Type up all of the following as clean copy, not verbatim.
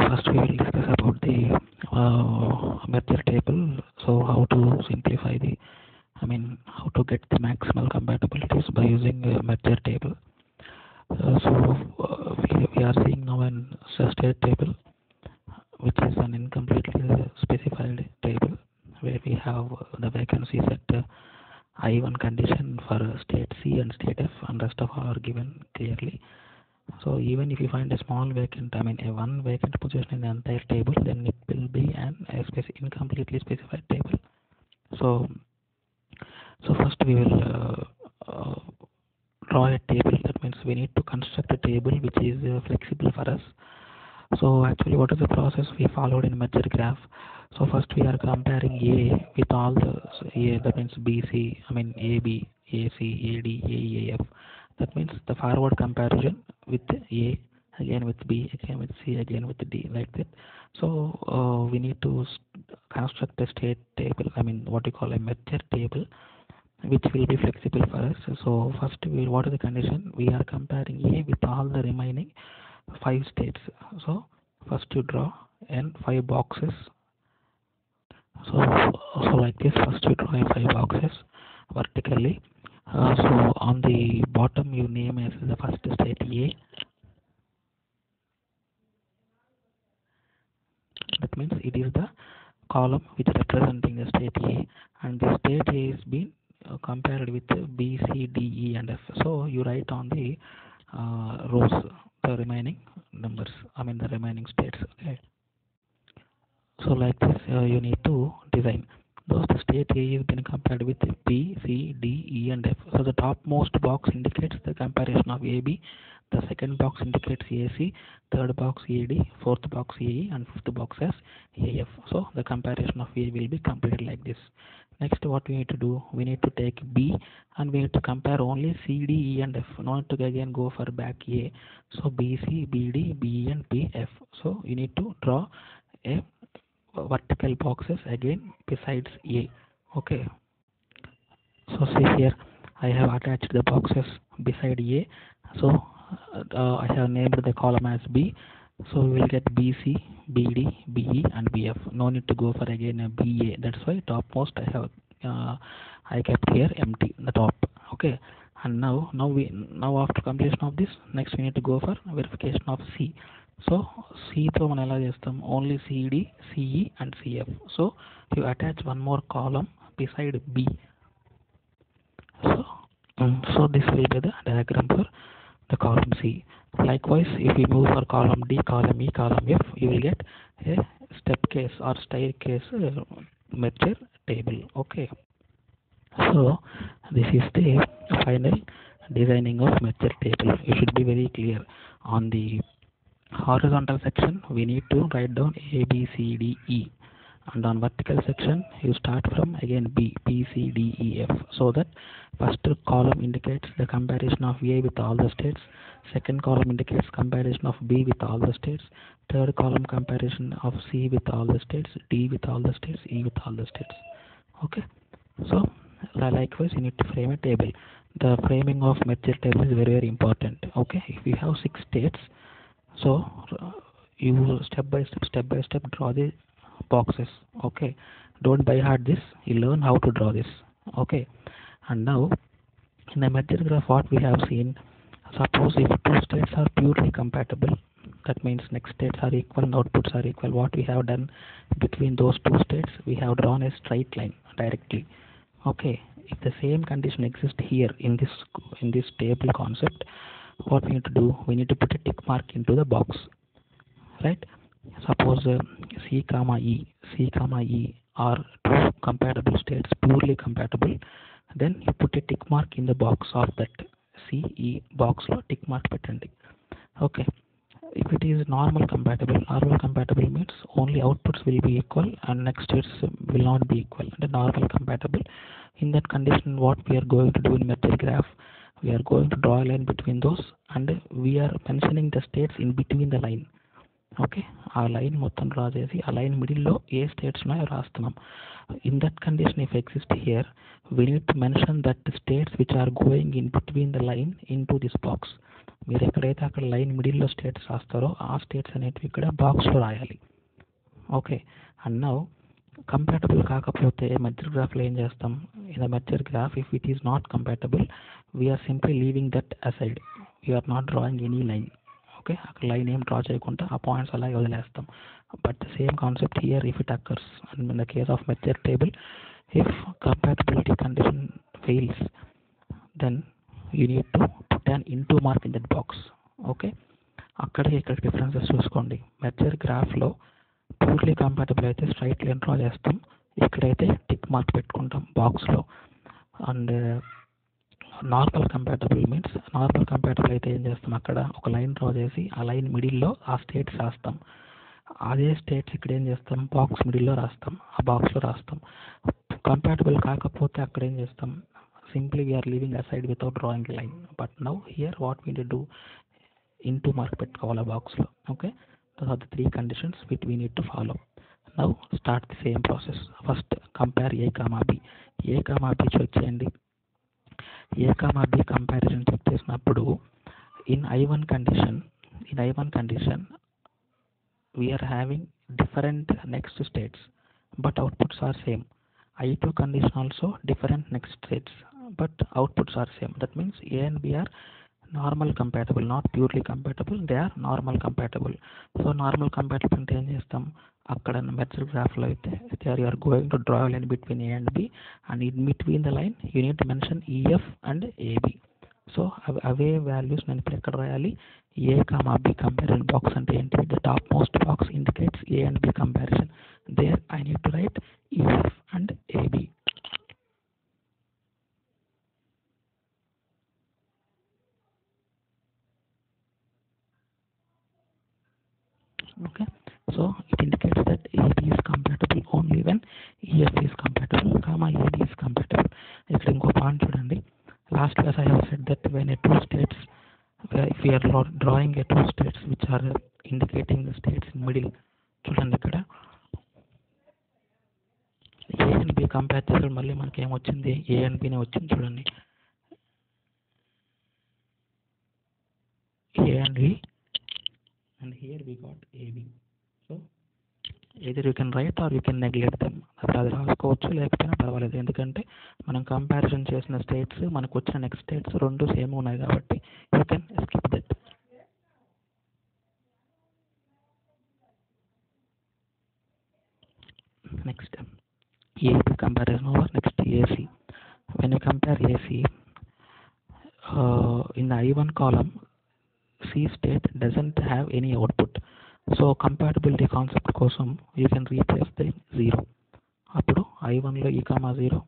first we will discuss about the merger table. So how to simplify how to get the maximal compatibilities by using a merger table. We are seeing now an state table, which is an incompletely specified table where we have the vacancies at I1 condition for state C and state F, and rest of are given clearly. So even if you find a small vacant, a one vacant position in the entire table, then it will be an incompletely specified table. So first we will draw a table. That means we need to construct a table which is flexible for us. So actually, what is the process we followed in merger graph? So first we are comparing A with all the A, that means BC, AB, AC, AD, AE, AF. That means the forward comparison with A, again with B, again with C, again with D, like that. So we need to construct a state table, what you call a merger table, which will be flexible for us. So first what is the condition? We are comparing A with all the remaining 5 states. So first you draw n 5 boxes. So like this, first you draw 5 boxes vertically. So on the bottom you name as the first state A. That means it is the column which is representing the state A, and the state A is being compared with B, C, D, E, and F. So you write on the rows the remaining numbers, the remaining states. Okay. So like this, you need to design. Those the state A is being compared with B, C, D, E, and F. So the topmost box indicates the comparison of AB. The second box indicates AC, third box AD, fourth box AE, and fifth box as AF. So the comparison of A will be completed like this. Next, what we need to do? We need to take B and we need to compare only C, D, E, and F. Not to again go for back A. So BC, BD, BE, and BF. So you need to draw a vertical boxes again besides A. Okay. So see here, I have attached the boxes beside A. So I have named the column as B. So we will get BC, BD, BE, and BF. No need to go for again a BA. That's why topmost I have I kept here empty the top. Okay. And now after completion of this, next we need to go for verification of C. So C తో మనం ఎలా చేస్తాం? Only CD, CE, and CF. So you attach one more column beside B. So this will be the diagram for the column C. Likewise, if we move for column D, column E, column F, you will get a step case or staircase merger table. Okay. So this is the final designing of merger table. You should be very clear. On the horizontal section, we need to write down A, B, C, D, E. And on vertical section, you start from again B, C, D, E, F. So that first column indicates the comparison of A with all the states. Second column indicates comparison of B with all the states. Third column comparison of C with all the states, D with all the states, E with all the states. Okay. So likewise, you need to frame a table. The framing of merger table is very important. Okay. If you have 6 states, so you step by step draw the boxes. Okay, don't by heart this, you learn how to draw this. Okay, and now in the merger graph, what we have seen, suppose if 2 states are purely compatible, that means next states are equal and outputs are equal. What we have done between those 2 states, we have drawn a straight line directly. Okay, if the same condition exists here in this table concept, what we need to do, we need to put a tick mark into the box, right? Suppose C, E are 2 compatible states, purely compatible, then you put a tick mark in the box of that CE box lo tick mark pettandi. Okay, if it is normal compatible means only outputs will be equal and next states will not be equal. The normal compatible, in that condition, what we are going to do in merger graph, we are going to draw a line between those and we are mentioning the states in between the line. Okay, ఆ line మొత్తం draw చేసి ఆ line మిడిల్లో ఏ states ఉన్నాయో రాస్తున్నాం. In that condition if exist here, we need to mention that states which are going in between the line into this box. మీరు ఎక్కడైతే అక్కడ లైన్ మిడిల్లో స్టేట్స్ రాస్తారో ఆ స్టేట్స్ అనేటివి ఇక్కడ బాక్స్లో రాయాలి. ఓకే, అండ్ నౌ కంపాటబుల్ కాకపోతే మెర్జర్ గ్రాఫ్లో ఏం చేస్తాం? In the merger graph if it is not compatible we're simply leaving that aside, we're not drawing any line. Okay, అక్కడ లైన్ ఏం డ్రా చేయకుండా ఆ పాయింట్స్ అలాగే వదిలేస్తాం. But the same concept here if it occurs and in the case of merger table, if compatibility condition fails, then you need to put an into mark in that box. Okay, ఇక్కడ differences చూసుకోండి. Merger గ్రాఫ్లో purely compatible అయితే straight line draw చేస్తాం, ఇక్కడైతే tick mark పెట్టుకుంటాం బాక్స్లో. And normal compatible అయితే ఏం చేస్తాం? అక్కడ ఒక లైన్ డ్రా చేసి ఆ లైన్ మిడిల్లో ఆ స్టేట్స్ రాస్తాం. అదే స్టేట్స్ ఇక్కడ ఏం చేస్తాం? బాక్స్ మిడిల్లో రాస్తాం, ఆ బాక్స్లో రాస్తాం. కంపాటబుల్ కాకపోతే అక్కడ ఏం చేస్తాం? Simply we're leaving aside without drawing line. But now here what we need to into mark పెట్టుకోవాలి బాక్స్లో. Okay, those are the 3 conditions which we need to follow. Now start the same process. First compare A comma B. A comma B check చేయండి. A comma B comparison check చేసినప్పుడు in I1 condition we are having different next states but outputs are same. I2 condition also different next states but outputs are same. That means A and B are normal compatible, not purely compatible, they are normal compatible. So normal compatible అంటే ఏం చేస్తాం? అక్కడ merger గ్రాఫ్లో అయితే you are going to draw a line between A and B and in between the line you need to mention EF and AB. So అవే values నేను ఇప్పుడు ఎక్కడ రాయాలి? A comma B comparison box అంటే ఏంటి? The top most box indicates A and B comparison. There I need to write EF and AB. Okay, so it indicates that AB is compatible only when EF is compatible, comma AB is compatible. ఇక్కడ ఇంకో point చూడండి. Last class I have said that when a two states, if we are drawing a two states which are indicating the states in middle, చూడండి ఇక్కడ ఏ and B compare చేసాడు, మళ్ళీ మనకి ఏమొచ్చింది? ఏ and బినే వచ్చింది. చూడండి, A and B and here we got AB. So either you can write or you can neglect them. అది రాసుకోవచ్చు, లేకపోయినా పర్వాలేదు. ఎందుకంటే మనం కంపారిజన్ చేసిన స్టేట్స్ మనకు వచ్చిన నెక్స్ట్ స్టేట్స్ రెండు సేమ్ ఉన్నాయి కాబట్టి you can skip that. Next AB comparison over. Next AC. When you compare AC in the I1 column, C state doesn't have any output. So compatibility concept కోసం you can replace the 0. అప్పుడు I1లో E, 0,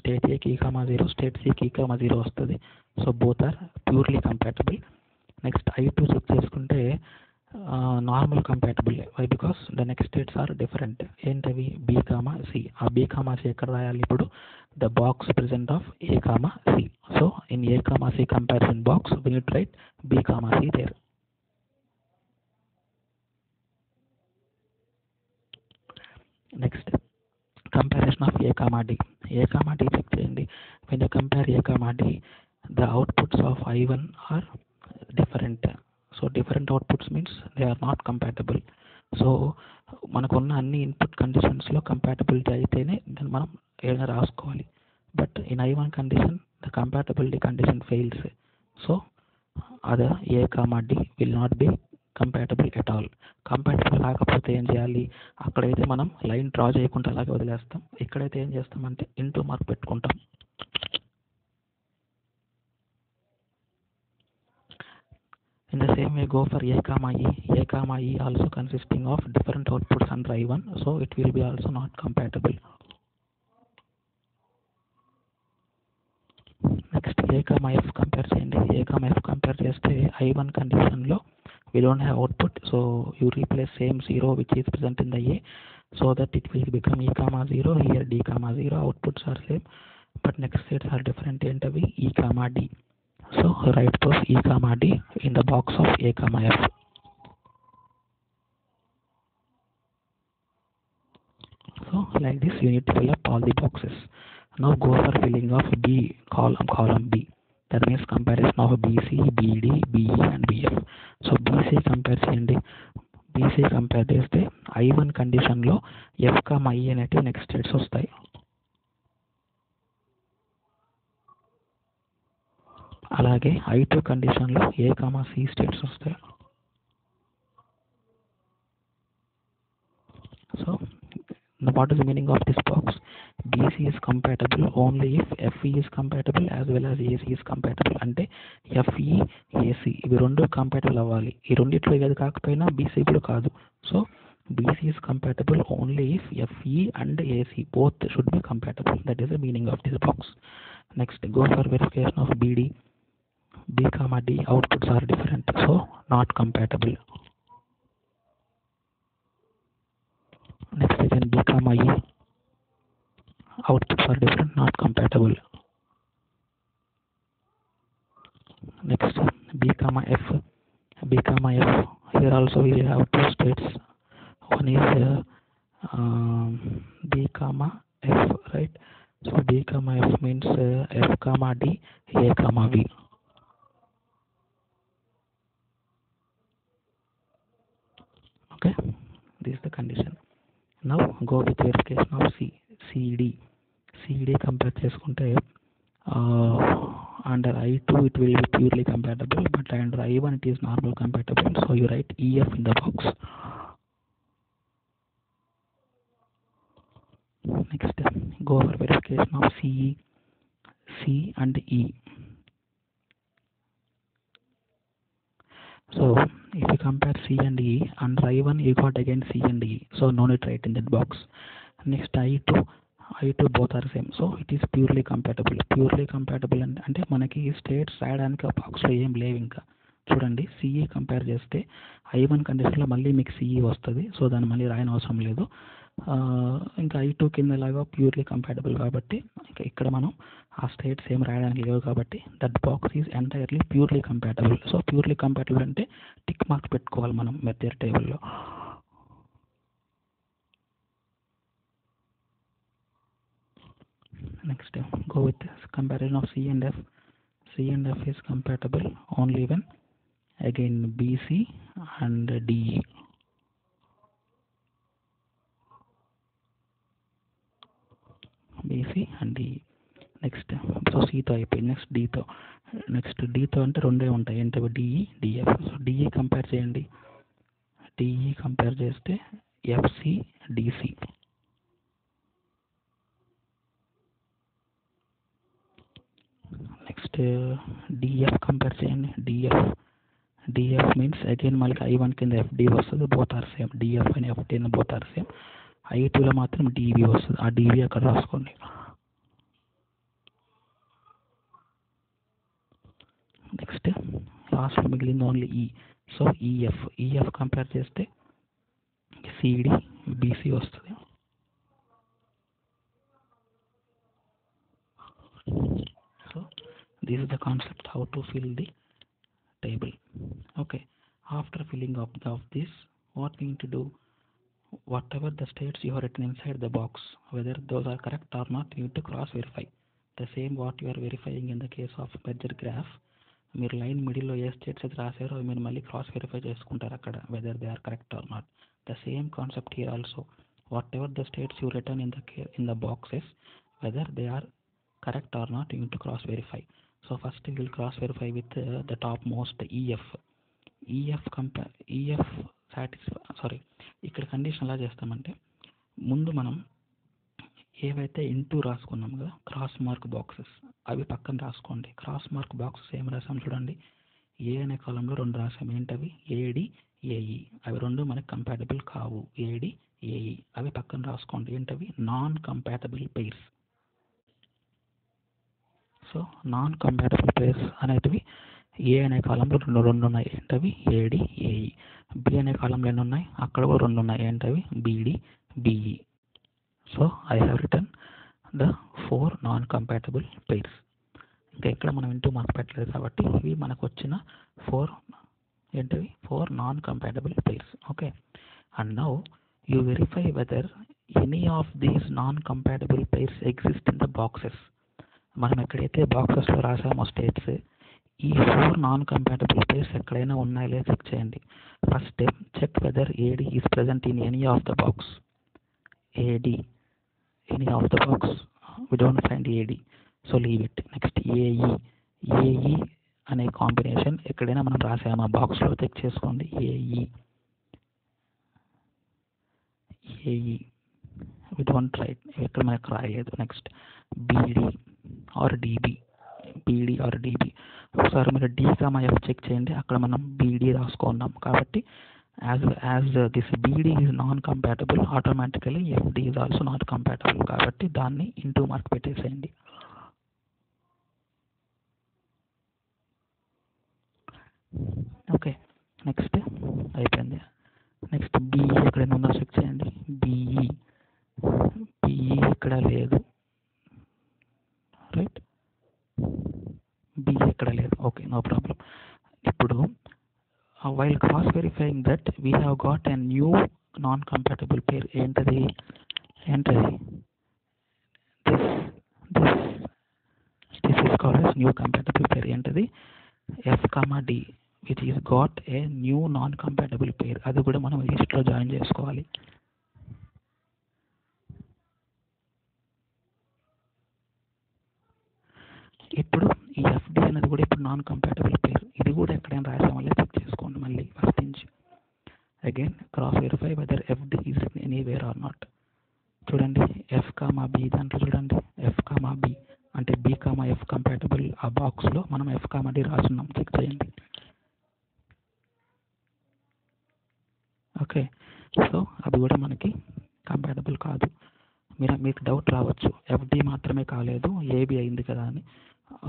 state ఏకి E, 0, state సికి E, 0 వస్తుంది. So both are purely compatible. Next I2 check చేసుకుంటే normal compatible. Why? Because the next states are different. ఏంటవి? B, C. ఆ B, C ఎక్కడ రాయాలి ఇప్పుడు? The box present of A, C. So in A, C comparison box we need to write B, C there. Next comparison of A, D. A, D check చేయండి. when you compare A, D, the outputs of I1 are different. So different outputs means they are not compatible. So మనకున్న అన్ని input కండిషన్స్లో compatibility అయితేనే దాన్ని మనం ఏదైనా రాసుకోవాలి. But in I1 condition the compatibility condition fails. So అదే A, D will not be compatible at all. Compatible కాకపోతే ఏం చేయాలి? అక్కడైతే మనం లైన్ డ్రా చేయకుండా అలాగే వదిలేస్తాం. ఇక్కడైతే ఏం చేస్తామంటే ఇంటూ మార్క్ పెట్టుకుంటాం. In the same way, go for A, E. A, E also consisting of different outputs under I1, so it will be also not compatible. Next A, F compare చేయండి. A, F compare చేస్తే I1 condition లో we don't have output, so you replace same 0 which is present in the A, so that it will become E, 0. Here D, 0. Outputs are same, but next states are different. ఏంటవి? E, D. So write those E, D in the box of A, F. So like this you need to fill up all the boxes. Now go for filling of B column B. That means comparison of BC, BD, BE and BF. So BC compare చేయండి. BC compare చేస్తే I1 కండిషన్లో F, I అనేటివి next states వస్తాయి. అలాగే I2 కండిషన్లో A, C states వస్తాయి. So what is the meaning of this box? BC is compatible only if FE is compatible as well as AC is compatible. అంటే FE, AC ఇవి రెండు compatible అవ్వాలి. ఈ రెండిట్లో ఏది కాకపోయినా BC కూడా కాదు. So BC is compatible only if FE and AC both should be compatible. That is the meaning of this box. Next, go for verification of BD. B, D outputs are different, so not compatible. Next again B, E outputs are different, not compatible. Next B, F. B, F. Here also we have two states. One is B, F, right? So B, F means F, D, A, V. Okay, this is the condition. Now go with verification of CD. CD compare చేసుకుంటే under I2 it will be purely compatible, but under I1 it is normal compatible, so you write EF in the box. Next, go for verification of CE, C and E. So if you compare C and E, under I1 you got again C and E, so no need to write in that box. Next I2 both are same, so it is purely compatible. Purely compatible అంటే మనకి states రాయడానికి బాక్స్లో ఏం లేవు. ఇంకా చూడండి, CE compare చేస్తే I1 కండిషన్లో మళ్ళీ మీకు సిఈ వస్తుంది, సో దాన్ని మళ్ళీ రాయని అవసరం లేదు. ఇంకా I2 కింద లాగా ప్యూర్లీ కంపాటబుల్ కాబట్టి ఇంకా ఇక్కడ మనం ఆ స్టేట్స్ ఏం రాయడానికి లేవు కాబట్టి that box is entirely purely compatible. So purely compatible అంటే టిక్ మార్క్ పెట్టుకోవాలి మనం మెథడ్ టేబుల్లో. Next, go with comparison of C and F. C and F is compatible only when again BC and DE. BC and DE. Next, so C తో అయిపోయింది. Next D తో అంటే రెండే ఉంటాయి, ఏంటవి DE, DF. So DE compare చేయండి. DE compare చేస్తే FC, DC. Next DF compare చేయండి. DF మీన్స్ అగైన్ మళ్ళీ I1 కింద FD వస్తుంది, బోత్ ఆర్ సేమ్. DF అని FD అని బోత్ ఆర్ సేమ్. I2లో మాత్రం DB వస్తుంది, ఆ DB అక్కడ రాసుకోండి. నెక్స్ట్ లాస్ట్లో మిగిలింది only E. So EF compare చేస్తే CD, BC వస్తుంది. So this is the concept how to fill the table. Okay, after filling up of this, what we need to do, whatever the states you have written inside the box, whether those are correct or not, you need to cross verify. The same what you are verifying in the case of merger graph. మీరు line మిడిల్లో ఏ states అయితే రాశారో మీరు మళ్ళీ cross verify చేసుకుంటారు అక్కడ, whether they are correct or not. The same concept here also. Whatever the states you return in the boxes, whether they are correct or not, you need to cross verify. So first we will cross verify with the top most EF ఇక్కడ condition ఎలా చేస్తామంటే, ముందు మనం ఏవైతే into రాసుకున్నాం కదా cross mark boxes, అవి పక్కన రాసుకోండి. క్రాస్ మార్క్ బాక్సెస్ ఏం రాసాం చూడండి, ఏ అనే కాలంలో రెండు రాసాం, ఏంటవి AD, AE. అవి రెండు మనకి కంపాటబుల్ కావు, AD, AE. అవి పక్కన రాసుకోండి, ఏంటవి non compatible pairs. So non compatible pairs అనేటివి ఏ అనే కాలంలో రెండు ఉన్నాయి, ఏంటవి AD, AE. B అనే కాలంలో ఎన్ని ఉన్నాయి, అక్కడ కూడా రెండు ఉన్నాయి, ఏంటవి BD, BE. So I have return the 4 non compatible pairs. ఇంకా ఇక్కడ మనం ఇంటూ మార్క్ పెట్టలేదు కాబట్టి ఇవి మనకు వచ్చిన 4 non compatible pairs. Okay, and now you verify weather any of these non compatible pairs exist in the boxes. మనం ఎక్కడైతే బాక్సెస్లో రాసామో స్టేట్స్, ఈ 4 నాన్ కంపాటబుల్ పేర్స్ ఎక్కడైనా ఉన్నాయో లేదో చెక్ చేయండి. First check whether AD is present in any of the box. AD, any of the box, we don't find AD, so leave it. Next AE అనే combination ఎక్కడైనా మనం రాసాము ఆ బాక్స్లో చెక్ చేసుకోండి. AE we don't write, ఇక్కడ మనకు రాయలేదు. Next BD are DB, ఒకసారి మీరు D,F చెక్ చేయండి, అక్కడ మనం BD రాసుకున్నాం. కాబట్టి as this BD is non compatible, automatically FD is also not compatible. కాబట్టి దాన్ని ఇంటూ మార్క్ పెట్టేసేయండి. ఓకే, నెక్స్ట్ అయిపోయింది. నెక్స్ట్ BE ఎక్కడైనా ఉందో చెక్ చేయండి. BE ఇక్కడ లేదు, రైట్? BE ఎక్కడ లేదు. Okay, no problem. ఇప్పుడు while cross verifying that we have got a new non compatible pair. ఏంటది? this is called as new compatible pair. ఏంటది? F, D, which is got a new non compatible pair. అది కూడా మనం లిస్ట్లో join చేసుకోవాలి. ఇప్పుడు ఈ FD అనేది కూడా ఇప్పుడు నాన్ కంపాటబుల్ పేర్. ఇది కూడా ఎక్కడైనా రాసామో చెక్ చేసుకోండి మళ్ళీ ఫస్ట్ నుంచి. Again cross verify whether FD is anywhere or not. చూడండి F, B దాంట్లో చూడండి F, B అంటే B, F కంపాటబుల్. ఆ బాక్స్లో మనం F, D రాసున్నాం, చెక్ చేయండి. ఓకే, సో అది కూడా మనకి కంపాటబుల్ కాదు. మీకు డౌట్ రావచ్చు, FD మాత్రమే కాలేదు AB అయింది కదా అని.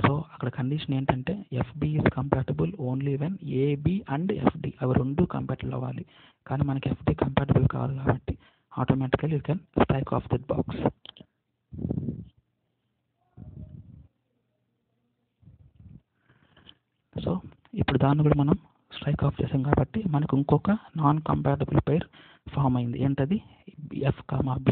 సో అక్కడ కండిషన్ ఏంటంటే FB is compatible only when AB and FD అవి రెండు కంపాటబుల్ అవ్వాలి. కానీ మనకి FD కంపాటబుల్ కాదు కాబట్టి automatically you can strike off that box. So ఇప్పుడు దాన్ని కూడా మనం స్ట్రైక్ ఆఫ్ చేసాం కాబట్టి మనకు ఇంకొక నాన్ కంపాటబుల్ పేర్ ఫామ్ అయింది. ఏంటది? F, B.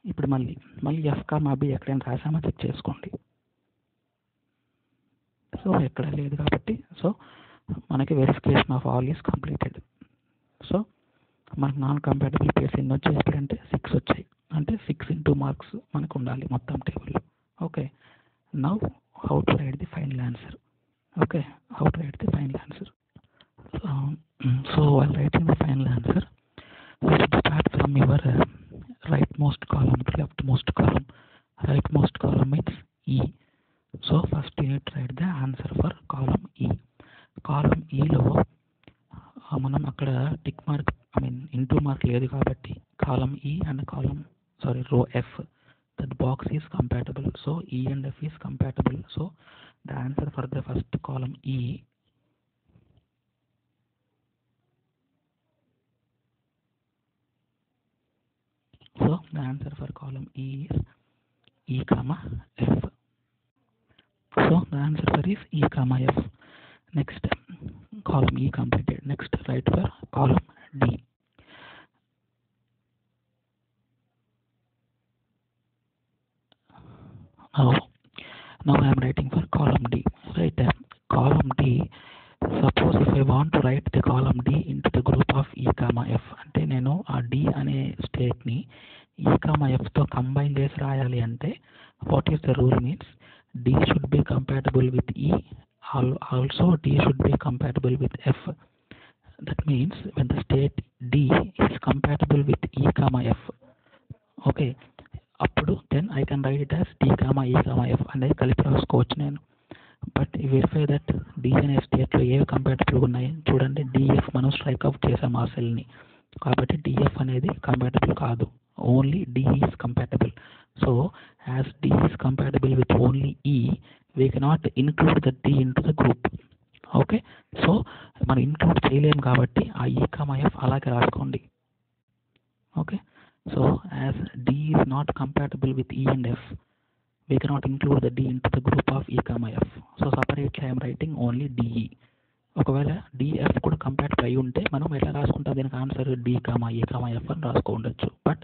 ఇప్పుడు మళ్ళీ F, B ఎక్కడైనా రాసామో చెక్ చేసుకోండి. సో ఎక్కడ లేదు కాబట్టి సో మనకి verification of all is completed. So మనకు నాన్ కంపాటబుల్ పేర్స్ ఎన్ని వచ్చాయి ఎక్కడంటే 6 వచ్చాయి. అంటే 6 ఇంటూ మార్క్స్ మనకు ఉండాలి మొత్తం టేబుల్లో. Okay, now how to right the final answer. Okay, how to right the final answer. So while writing the final answer, you should start from your rightmost column to leftmost column. Rightmost column means E. So first you need to write the answer for column E. Column Eలో మనం అక్కడ tick mark into mark లేదు కాబట్టి column E and row F, that box is compatible. So E and F is compatible. So the answer for the first column E So the answer for column E is E, F. So the answer for is E, F. Next, column E completed. Next, write for column D. Now I am writing for column D. Right, column D. Suppose if I want to write the column D into the group of E, F, అంటే నేను ఆ D అనే స్టేట్ని E, F తో combine చేసి రాయాలి అంటే what is the rule means D should be compatible with E, also D should be compatible with F. That means when the state D is compatible with E, F, okay, అప్పుడు then I can write it as D, E, F అనేది కలిపి రాసుకోవచ్చు నేను. But verify that D అనే స్టేట్లో ఏవి కంపాటబుల్గా ఉన్నాయి చూడండి. DF మనం స్ట్రైక్ అవుట్ చేసాం ఆ సెల్ని, కాబట్టి DF అనేది కంపాటబుల్ కాదు, only D is compatible. So as D is compatible with only E, we cannot include the D in to the group. Okay, so మనం ఇన్క్లూడ్ చేయలేము కాబట్టి ఆ E, F అలాగే రాసుకోండి. Okay, so as D is not compatible with E and F, we cannot include the D into the group of E, F. So separately I am writing only DE. ఒకవేళ DF కూడా compatible అయి ఉంటే మనం ఎట్లా రాసుకుంటాం, దీనికి answer D, E, F అని రాసుకోవచ్చు. బట్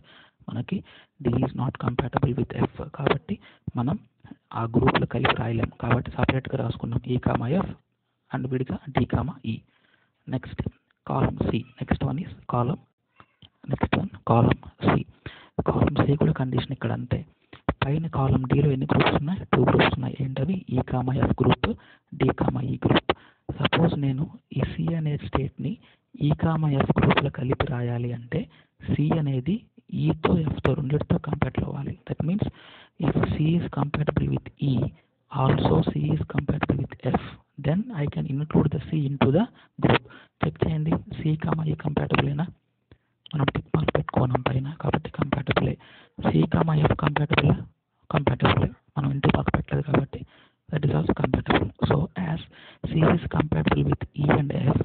మనకి D is not compatible with F కాబట్టి మనం ఆ గ్రూప్లో కలిపి రాయలేం కాబట్టి సపరేట్గా రాసుకున్నాం E, F అండ్ విడిగా D, E. నెక్స్ట్ కాలం C. నెక్స్ట్ వన్ కాలం C. కాలం C కూడా కండిషన్ ఇక్కడ అంతే. పైన కాలం Dలో ఎన్ని గ్రూప్స్ ఉన్నాయి? 2 గ్రూప్స్ ఉన్నాయి. ఏంటవి? E, F group, D, E group. Suppose నేను ఈ C అనే స్టేట్ని E, F గ్రూప్లో కలిపి రాయాలి అంటే C అనేది Eతో Fతో రెండిటితో కంపాటబుల్ అవ్వాలి. That means if C is compatible with E, also C is compatible with F, then I can include the C into the group. Check చేయండి, C, E కంపాటబుల్ అయినా మనం tick mark పెట్టుకోవడం పైన కాబట్టి compatible. C, F compatible మనం into mark పెట్టలేదు కాబట్టి that is also compatible. So as C is compatible with E and F,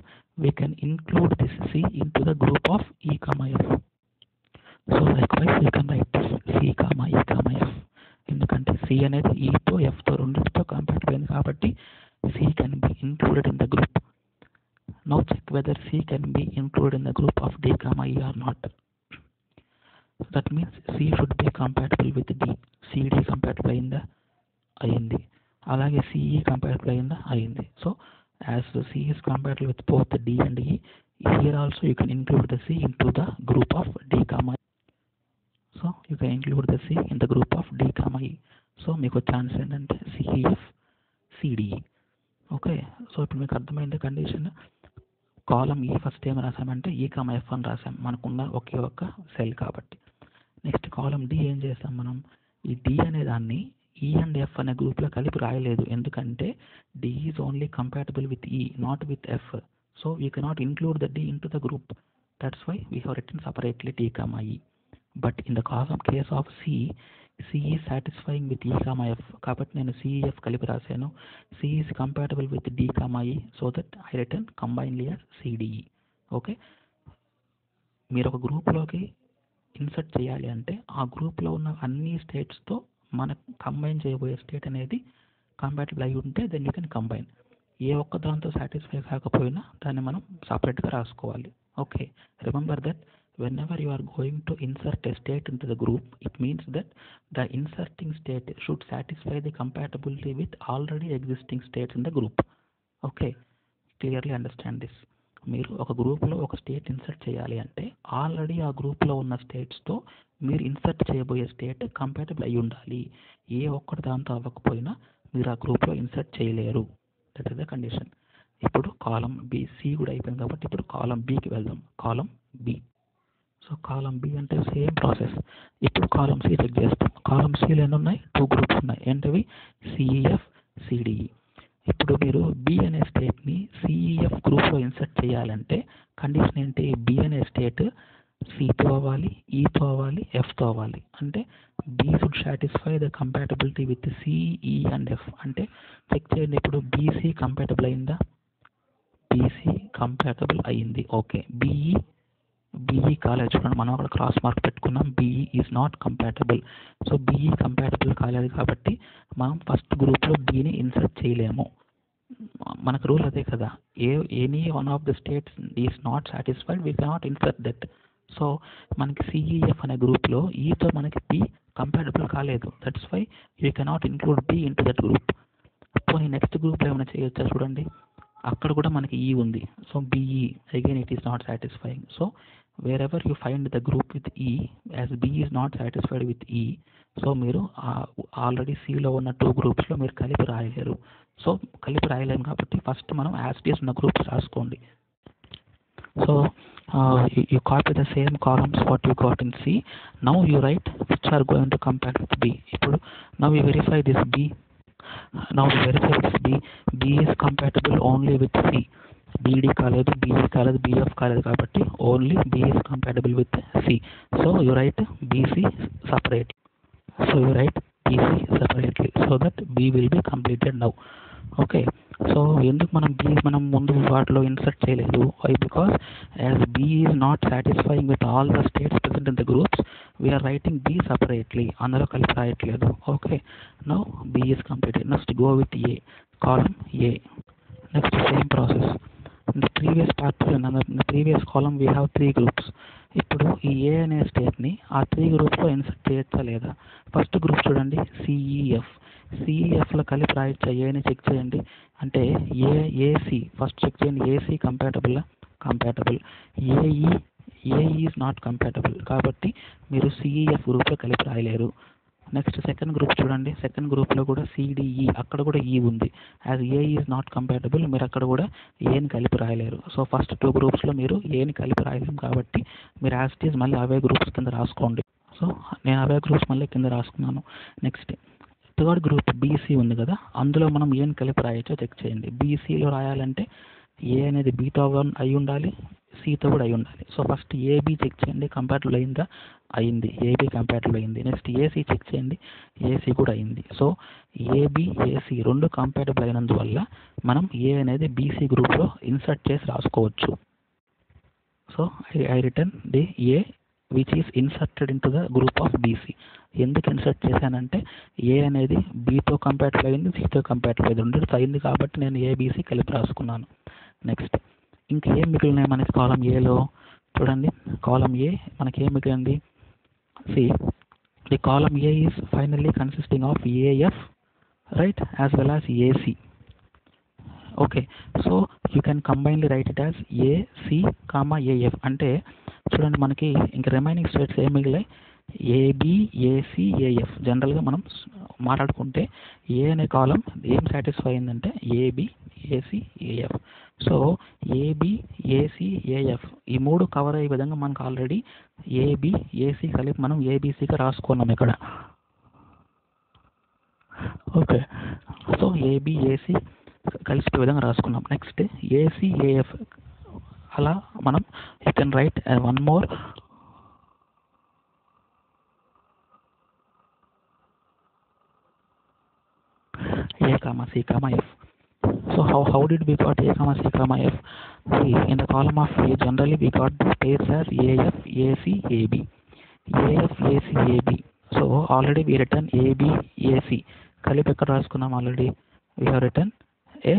we can include this C into the group of E, F. So likewise we can write this C, E, F. ఎందుకంటే C అనేది Eతో Fతో రెండింటితో compatible అయింది కాబట్టి C can be included in the group. Now check whether C can be included in the group of D, E or not. That means C should be compatible with D. CD compatible అయింది. అలాగే CE compatible అయింది. So as C is compatible with both D and E, here also you can include the C into the group of D, E. So you can include the C in the group of D, E. So మీకు chance ఏంటంటే CEF, CDE. Okay, so ఇప్పుడు మీకు అర్థమైంది condition. కాలం E first ఏం రాసామంటే E, F అని రాసాం, మనకున్న ఒకే ఒక్క సెల్ కాబట్టి. నెక్స్ట్ కాలం D ఏం చేస్తాం మనం? ఈ D అనే దాన్ని E and F అనే గ్రూప్లో కలిపి రాయలేదు, ఎందుకంటే D is only compatible with E, not with F. So you cannot include the D into the group. That's why we have written separately D, E. But in the case of C is satisfying with E, F కాబట్టి నేను CEF కలిపి రాశాను. C is compatible with D, E, so that I written combinely as CDE. Okay, మీరు ఒక గ్రూప్లోకి insert చేయాలి అంటే ఆ గ్రూప్లో ఉన్న అన్ని స్టేట్స్తో మనకు కంబైన్ చేయబోయే స్టేట్ అనేది కంపాటబుల్ అయి ఉంటే దెన్ యూ కెన్ కంబైన్. ఏ ఒక్క దాంతో సాటిస్ఫై కాకపోయినా దాన్ని మనం సపరేట్గా రాసుకోవాలి. Okay, remember that whenever you are going to insert a state into the group, it means that the inserting state should satisfy the compatibility with already existing states in the group. Okay, clearly understand this. మీరు ఒక గ్రూప్లో ఒక state insert చేయాలి అంటే already ఆ గ్రూప్లో ఉన్న స్టేట్స్తో మీరు ఇన్సర్ట్ చేయబోయే స్టేట్ కంపాటబుల్ అయి ఉండాలి. ఏ ఒక్కటి దాంతో అవ్వకపోయినా మీరు ఆ గ్రూప్లో ఇన్సర్ట్ చేయలేరు. That is the condition. ఇప్పుడు కాలం B, C కూడా అయిపోయింది కాబట్టి ఇప్పుడు కాలం Bకి వెళ్దాం. కాలం B. సో కాలం B అంటే సేమ్ ప్రాసెస్. ఇప్పుడు కాలం C చెక్ చేస్తాం. కాలం Cలో ఎన్ని ఉన్నాయి? 2 గ్రూప్స్ ఉన్నాయి. ఏంటవి? CEF, CDE. ఇప్పుడు మీరు B అనే స్టేట్ని CEF గ్రూప్లో ఇన్సర్ట్ చేయాలంటే కండిషన్ ఏంటి? B అనే స్టేట్ Cతో అవ్వాలి, Eతో అవ్వాలి, Fతో అవ్వాలి. అంటే B should satisfy the compatibility with C, E and F. అంటే చెక్ చేయండి, ఇప్పుడు BC కంపాటబుల్ అయిందా? BC కంపాటబుల్ అయింది. ఓకే, BE కాలేదు. చూడండి, మనం అక్కడ క్రాస్ మార్క్ పెట్టుకున్నాం. BE is not compatible. So BE compatible కాలేదు కాబట్టి మనం ఫస్ట్ గ్రూప్లో Bని ఇన్సర్ట్ చేయలేము. మనకు రూల్ అదే కదా, any one of the states is not satisfied, we cannot insert that. So మనకి CEF అనే గ్రూప్లో ఈతో మనకి B కంపాటబుల్ కాలేదు. That's why you cannot include B into that group. పోనీ నెక్స్ట్ గ్రూప్లో ఏమైనా చేయొచ్చా? చూడండి, అక్కడ కూడా మనకి E ఉంది. So BE again it is not satisfying. So wherever you find the group with E, as B is not satisfied with E, so మీరు ఆల్రెడీ Cలో ఉన్న 2 గ్రూప్స్లో మీరు కలిపి రాయలేరు. సో కలిపి రాయలేము కాబట్టి ఫస్ట్ మనం యాజ్ ఇట్ ఈస్ ఉన్న గ్రూప్స్ రాసుకోండి. So you copy the same columns what you got in C. Now you write which are going to compact with B. ఇప్పుడు now we verify this B. B is compatible only with C. BD కాలేదు, BE కాలేదు, BF కాలేదు కాబట్టి only B is compatible with C. So you write BC separately. So that B will be completed now. Okay, so ఎందుకు మనం ముందు వాటిలో insert చేయలేదు? Why? Because as B is not satisfying with all the states present in the groups, we are writing B separately. అందులో కలిపి రాయట్లేదు. Okay, now B is completed. Next go with A, column A. Next same process. In the previous part, in the previous column we have 3 groups. ఇప్పుడు ఈ ఏ అనే స్టేట్ని ఆ 3 గ్రూప్స్లో insert చేయొచ్చా లేదా? First group చూడండి, సిఈఎఫ్. సిఈఎఫ్లో కలిపి రాయొచ్చా? ఏని చెక్ చేయండి. అంటే ఏసి ఫస్ట్ చెక్ చేయండి. AC compatible. AE is not compatible, కాబట్టి మీరు సిఈఎఫ్ గ్రూప్లో కలిపి రాయలేరు. నెక్స్ట్ సెకండ్ గ్రూప్ చూడండి. సెకండ్ గ్రూప్లో కూడా సిడిఈ, అక్కడ కూడా ఈ ఉంది. As a is not compatible, మీరు అక్కడ కూడా ఏని కలిపి రాయలేరు. సో ఫస్ట్ 2 గ్రూప్స్లో మీరు ఏని కలిపి రాయలేము, కాబట్టి మీరు యాజ్ ఇట్ ఈజ్ మళ్ళీ అవే గ్రూప్స్ కింద రాసుకోండి. సో నేను అవే గ్రూప్స్ మళ్ళీ కింద రాసుకున్నాను. నెక్స్ట్ థర్డ్ గ్రూప్ బీసీ ఉంది కదా, అందులో మనం ఏని కలిపి రాయొచ్చో చెక్ చేయండి. బీసీలో రాయాలంటే ఏ అనేది బీతో అయి ఉండాలి, సితో కూడా అయి ఉండాలి. సో ఫస్ట్ ఏబీ చెక్ చేయండి, కంపాటబుల్ అయిందా? అయింది. ఏబీ కంపాటబుల్ అయింది. నెక్స్ట్ ఏసీ చెక్ చేయండి, ఏసీ కూడా అయింది. సో ఏబి ఏసీ రెండు కంపాటబుల్ అయినందువల్ల మనం ఏ అనేది బీసీ గ్రూప్లో ఇన్సర్ట్ చేసి రాసుకోవచ్చు. So I return the a which is inserted in to the group of BC. ఎందుకు ఇన్సర్ట్ చేశానంటే ఏ అనేది బీతో కంపాటబుల్ అయింది, సితో కంపాటబుల్ అయింది, రెండింటితో అయింది, కాబట్టి నేను ఏబీసీ కలిపి రాసుకున్నాను. నెక్స్ట్ ఇంకా ఏం మిగిలినాయి మనకి కాలం ఏలో? చూడండి, కాలం ఏ మనకి ఏం మిగిలింది? See the column A is finally consisting of AF, right, as well as AC. Okay, so you can combinely write it as AC comma AF. అంటే చూడండి, మనకి ఇంకా రిమైనింగ్ స్టేట్స్ ఏం మిగిలాయి? AB AC AF. జనరల్గా మనం మాట్లాడుకుంటే ఏ అనే కాలం ఏం సాటిస్ఫై అయిందంటే AB AC AF. So AB AC AF ఈ మూడు కవర్ అయ్యే విధంగా మనకు ఆల్రెడీ ఏబి ఏసీ కలిపి మనం ఏబీసీగా రాసుకున్నాం ఇక్కడ. ఓకే, సో ఏబి ఏసీ కలిసి విధంగా రాసుకున్నాం. నెక్స్ట్ ఏసీ ఏఎఫ్, అలా మనం you can right one more A comma C comma F. So how did we got A comma C comma F? See, in the column of A, generally we got the space as AF, AC, AB. AF, AC, AB. So already we written AB, AC. కలిపి ఎక్కడ రాసుకున్నాం? Already we have written a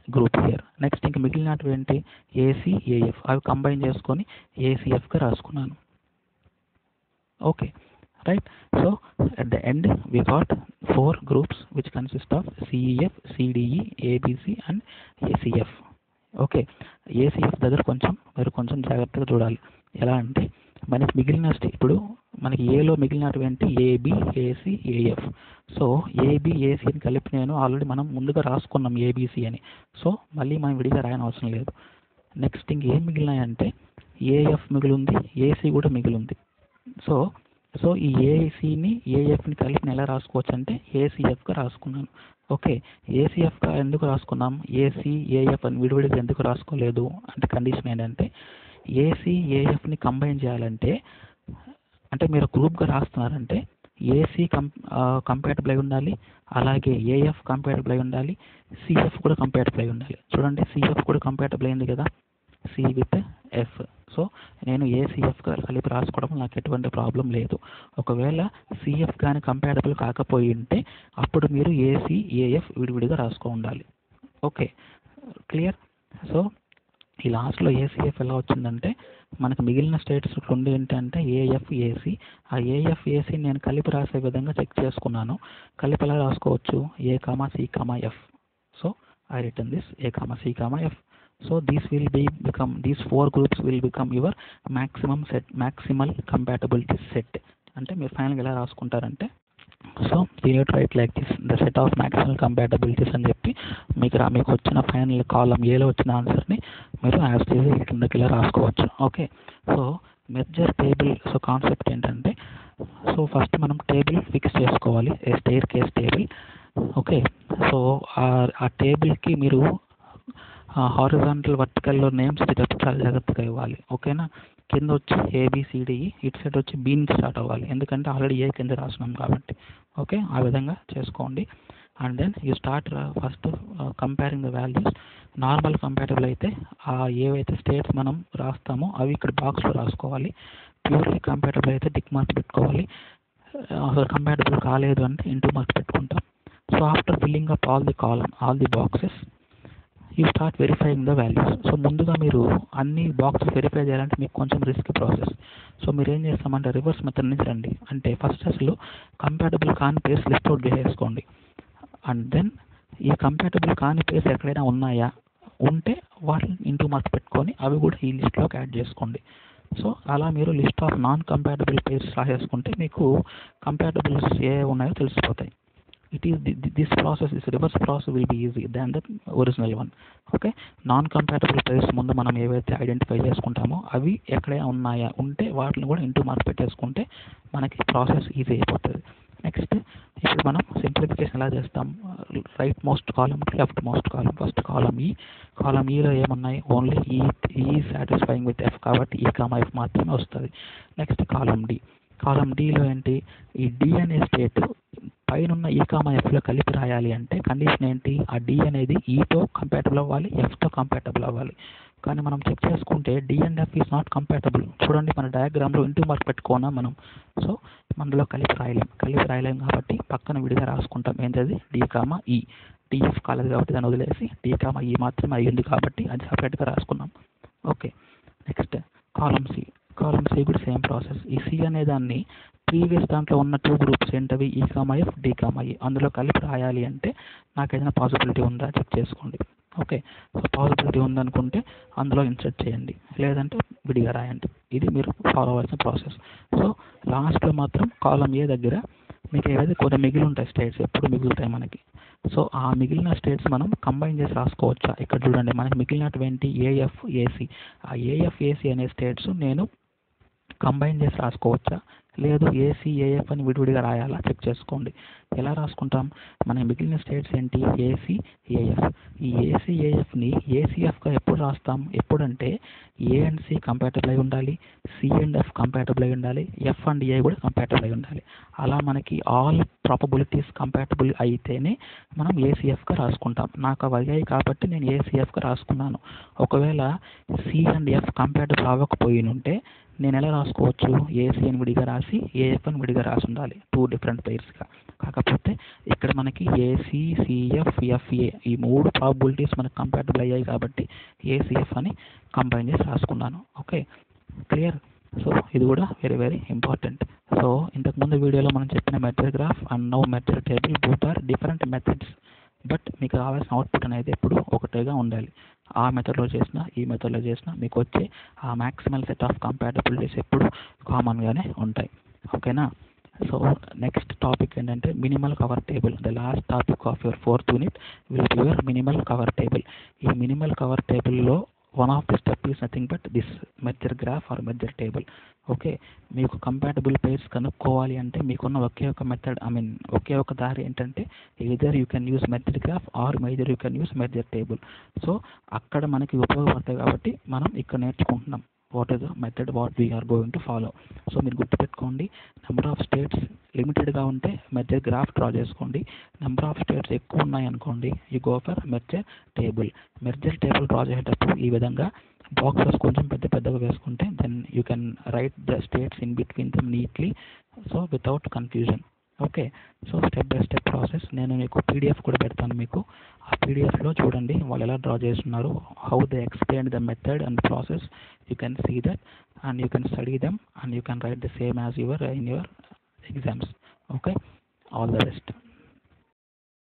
group here. Next ఇంక మిగిలినటువంటి ఏంటి? AC AF. అవి combine చేసుకొని ఏసీఎఫ్గా రాసుకున్నాను. Okay, right? So at the end we got 4 groups which consist of CEF, CDE, ABC and ACF. Okay, ACF దగ్గర మీరు కొంచెం జాగ్రత్తగా చూడాలి. ఎలా అంటే మనకి మిగిలిన ఇప్పుడు మనకి ఏలో మిగిలినటువంటి AB AC AF. So AB ఏసీని కలిపి నేను ఆల్రెడీ మనం ముందుగా రాసుకున్నాం ఏబీసీ అని. సో మళ్ళీ మనం విడిగా రాయని అవసరం లేదు. నెక్స్ట్ ఇంకేం మిగిలినాయంటే ఏఎఫ్ మిగిలింది, ఏసీ కూడా మిగిలింది. సో ఈ ఏసీని ఏఎఫ్ని కలిపి నేను ఎలా రాసుకోవచ్చు అంటే ఏసీఎఫ్గా రాసుకున్నాను. ఓకే, ఏసీఎఫ్గా ఎందుకు రాసుకున్నాం? ఏసీ ఏఎఫ్ అని విడివిడిగా ఎందుకు రాసుకోలేదు అంటే కండిషన్ ఏంటంటే ఏసీ ఏఎఫ్ని కంబైన్ చేయాలంటే, అంటే మీరు గ్రూప్గా రాస్తున్నారంటే ఏసీ కంపాటబుల్ అయి ఉండాలి, అలాగే ఏఎఫ్ కంపాటబుల్ అయి ఉండాలి, సిఎఫ్ కూడా కంపాటబుల్ అయి ఉండాలి. చూడండి, సిఎఫ్ కూడా కంపాటబుల్ అయింది కదా, సి విత్ ఎఫ్. సో నేను ఏసీఎఫ్ కలిపి రాసుకోవడం నాకు ఎటువంటి ప్రాబ్లం లేదు. ఒకవేళ సిఎఫ్ కానీ కంపాటబుల్ కాకపోయి ఉంటే అప్పుడు మీరు ఏసీ ఏఎఫ్ విడివిడిగా రాసుకో ఉండాలి. Okay, clear? సో ఈ లాస్ట్లో ఏసీఎఫ్ ఎలా వచ్చిందంటే మనకు మిగిలిన స్టేట్స్ రెండు ఏంటంటే ఏఎఫ్ ఏసీ. ఆ ఏఎఫ్ ఏసీ నేను కలిపి రాసే విధంగా చెక్ చేసుకున్నాను. కలిపి ఎలా రాసుకోవచ్చు? A comma C comma F. So I return this A comma C comma F. So these 4 groups will become your maximal compatibility set. అంటే మీరు ఫైనల్గా ఎలా రాసుకుంటారంటే, so you need write like this, the set of maximal compatibilities అని చెప్పి మీకు వచ్చిన final కాలం ఏలో వచ్చిన ఆన్సర్ని మీరు యాజ్ చేసి కిందకి ఇలా రాసుకోవచ్చు. Okay, so merger table. So concept ఏంటంటే, సో ఫస్ట్ మనం టేబుల్ ఫిక్స్ చేసుకోవాలి, a staircase table. Okay, so ఆ టేబుల్కి మీరు హారిజాంటల్ వర్టికల్లో నేమ్స్ చాలా జాగ్రత్తగా ఇవ్వాలి. ఓకేనా? కింద వచ్చి ఏబిసిడిఈ, ఇటు సైడ్ వచ్చి బి నుంచి స్టార్ట్ అవ్వాలి, ఎందుకంటే ఆల్రెడీ ఏ కింద రాసినాం కాబట్టి. ఓకే, ఆ విధంగా చేసుకోండి. And then you start first comparing the values. Normal compatible అయితే ఏవైతే స్టేట్స్ మనం రాస్తామో అవి ఇక్కడ బాక్స్లో రాసుకోవాలి. ప్యూర్లీ కంపాటబుల్ అయితే టిక్ మార్క్ పెట్టుకోవాలి. అసలు కంపాటబుల్ కాలేదు అంటే ఇంటూ మార్క్ పెట్టుకుంటాం. So after filling up all the boxes, you start verifying the values. So ముందుగా మీరు అన్ని బాక్స్ వెరిఫై చేయాలంటే మీకు కొంచెం రిస్క్ ప్రాసెస్. సో మీరు ఏం చేస్తామంటే రివర్స్ మెథడ్ నుంచి రండి. అంటే ఫస్ట్ అసలు కంపాటబుల్ కాని పేర్స్ లిస్ట్ అవుట్ చేసేసుకోండి. అండ్ దెన్ ఈ కంపాటబుల్ కాని పేర్స్ ఎక్కడైనా ఉన్నాయా, ఉంటే వాటిని ఇంటూ మార్క్స్ పెట్టుకొని అవి కూడా ఈ లిస్ట్లోకి యాడ్ చేసుకోండి. సో అలా మీరు list of non compatible pairs రాసేసుకుంటే మీకు కంపాటబుల్స్ ఏ ఉన్నాయో తెలిసిపోతాయి. This process, this reverse process will be easy than the original one. Okay, non compatible pairs ముందు మనం ఏవైతే ఐడెంటిఫై చేసుకుంటామో అవి ఎక్కడైనా ఉన్నాయా, ఉంటే వాటిని కూడా ఇంటూ మార్క్ పెట్టేసుకుంటే మనకి ప్రాసెస్ ఈజీ అయిపోతుంది. నెక్స్ట్ ఇప్పుడు మనం సింప్లిఫికేషన్ ఎలా చేస్తాం? Right most column to left most column. First కాలం ఈలో ఏమున్నాయి? ఓన్లీ ఈ సాటిస్ఫైయింగ్ విత్ ఎఫ్ కాబట్టి ఈ కామా ఎఫ్ మాత్రమే వస్తుంది. నెక్స్ట్ కాలం డిలో ఏంటి? ఈ డి అనే స్టేట్ పైన ఈ కామా ఎఫ్లో కలిపి రాయాలి అంటే కండిషన్ ఏంటి? ఆ డి అనేది ఈతో కంపాటబుల్ అవ్వాలి, ఎఫ్తో కంపాటబుల్ అవ్వాలి. కానీ మనం చెక్ చేసుకుంటే D and F is not compatible. చూడండి మన డయాగ్రామ్లో ఇంటూ మార్క్ పెట్టుకున్నాం మనం. సో మనలో కలిపి రాయలేం కాబట్టి పక్కన విడిగా రాసుకుంటాం. ఏంటది? డి కామా ఈ. డిఎఫ్ కాలేదు కాబట్టి దాన్ని వదిలేసి డి కామా ఈ మాత్రమే అయ్యింది కాబట్టి అది సపరేట్గా రాసుకున్నాం. ఓకే, నెక్స్ట్ కాలం సి కూడా సేమ్ ప్రాసెస్. ఈ సి అనే దాన్ని ప్రీవియస్ దాంట్లో ఉన్న 2 గ్రూప్స్ ఏంటవి? ఈ కామా ఎఫ్, డి కామా ఈ. అందులో కలిపి రాయాలి అంటే నాకు ఏదైనా పాసిబిలిటీ ఉందా చెక్ చేసుకోండి. ఓకే, సో పాసిబిలిటీ ఉందనుకుంటే అందులో ఇన్సర్ట్ చేయండి, లేదంటే విడిగా రాయండి. ఇది మీరు ఫాలో అవ్వాల్సిన ప్రాసెస్. సో లాస్ట్లో మాత్రం కాలం ఏ దగ్గర మీకు ఏవైతే కొన్ని మిగిలి ఉంటాయి స్టేట్స్, ఎప్పుడు మిగులుతాయి మనకి. సో ఆ మిగిలిన స్టేట్స్ మనం కంబైన్ చేసి రాసుకోవచ్చా? ఇక్కడ చూడండి మనకి మిగిలినటువంటి ఏఎఫ్ ఏసీ. ఆ ఏఎఫ్ ఏసీ అనే స్టేట్స్ నేను కంబైన్ చేసి రాసుకోవచ్చా, లేదు ఏసీ ఏఎఫ్ అని విడివిడిగా రాయాలా చెక్ చేసుకోండి. ఎలా రాసుకుంటాం? మన మిగిలిన స్టేట్స్ ఏంటి? AC AF. ఈ ఏసీ ఏఎఫ్ని ఏసీఎఫ్గా ఎప్పుడు రాస్తాం? ఎప్పుడంటే ఏ అండ్ సి కంపాటబుల్ అయి ఉండాలి, సి అండ్ ఎఫ్ కంపాటబుల్ అయి ఉండాలి, ఎఫ్ అండ్ ఏ కూడా కంపాటబుల్ అయి ఉండాలి. అలా మనకి ఆల్ ప్రాబబిలిటీస్ కంపాటబుల్ అయితేనే మనం ఏసీఎఫ్గా రాసుకుంటాం. నాకు అవి అయ్యాయి కాబట్టి నేను ఏసీఎఫ్గా రాసుకున్నాను. ఒకవేళ సి అండ్ ఎఫ్ కంపాటబుల్ అవ్వకపోయి ఉంటే నేను ఎలా రాసుకోవచ్చు? ఏసీ అని విడిగా రాసి ఏఎఫ్ అని విడిగా రాసి ఉండాలి, 2 డిఫరెంట్ పేర్స్గా. కాకపోతే ఇక్కడ మనకి ఏసీ, సిఎఫ్, ఎఫ్ఏ ఈ 3 ప్రాబబిలిటీస్ మనకు కంపాటబుల్ అయ్యాయి కాబట్టి ఏసీఎఫ్ అని కంబైన్ చేసి రాసుకున్నాను. Okay, clear? సో ఇది కూడా వెరీ వెరీ ఇంపార్టెంట్. సో ఇంతకుముందు వీడియోలో మనం చెప్పిన method graph and now method table both are different methods. But మీకు రావాల్సిన అవుట్పుట్ అనేది ఎప్పుడు ఒకటేగా ఉండాలి. ఆ మెథడ్లో చేసినా ఈ మెథడ్లో చేసినా మీకు వచ్చే ఆ మ్యాక్సిమల్ సెట్ ఆఫ్ కంపాటబిలిటీస్ ఎప్పుడు కామన్గానే ఉంటాయి. ఓకేనా? సో నెక్స్ట్ టాపిక్ ఏంటంటే minimal cover table. The last topic of your 4th unit will be your minimal cover table. ఈ మినిమల్ కవర్ టేబుల్లో one of the step is nothing but this merger graph or merger table. Okay, మీకు compatible pairs కనుక్కోవాలి అంటే మీకున్న ఒకే ఒక method, ఒకే ఒక దారి ఏంటంటే either you can use merger graph or merger you can use merger table. So అక్కడ మనకి ఉపయోగపడతాయి కాబట్టి మనం ఇక్కడ నేర్చుకుంటున్నాం what is the method what we're going to follow. So మీరు గుర్తుపెట్టుకోండి, నెంబర్ ఆఫ్ స్టేట్స్ లిమిటెడ్గా ఉంటే మెజర్ గ్రాఫ్ డ్రా చేసుకోండి. నెంబర్ ఆఫ్ స్టేట్స్ ఎక్కువ ఉన్నాయి అనుకోండి, you go for merger table. Merger table draw చేసేటప్పుడు ఈ విధంగా బాక్సెస్ కొంచెం పెద్దగా వేసుకుంటే then you can write the states in between them neatly, so without confusion. Okay, so step by step process నేను మీకు పీడిఎఫ్ కూడా పెడతాను. మీకు ఆ పీడిఎఫ్లో చూడండి వాళ్ళు ఎలా డ్రా చేస్తున్నారు, how they explain the method and process. You can see that and you can study them and you can write the same as your in your exams. Okay, all the best.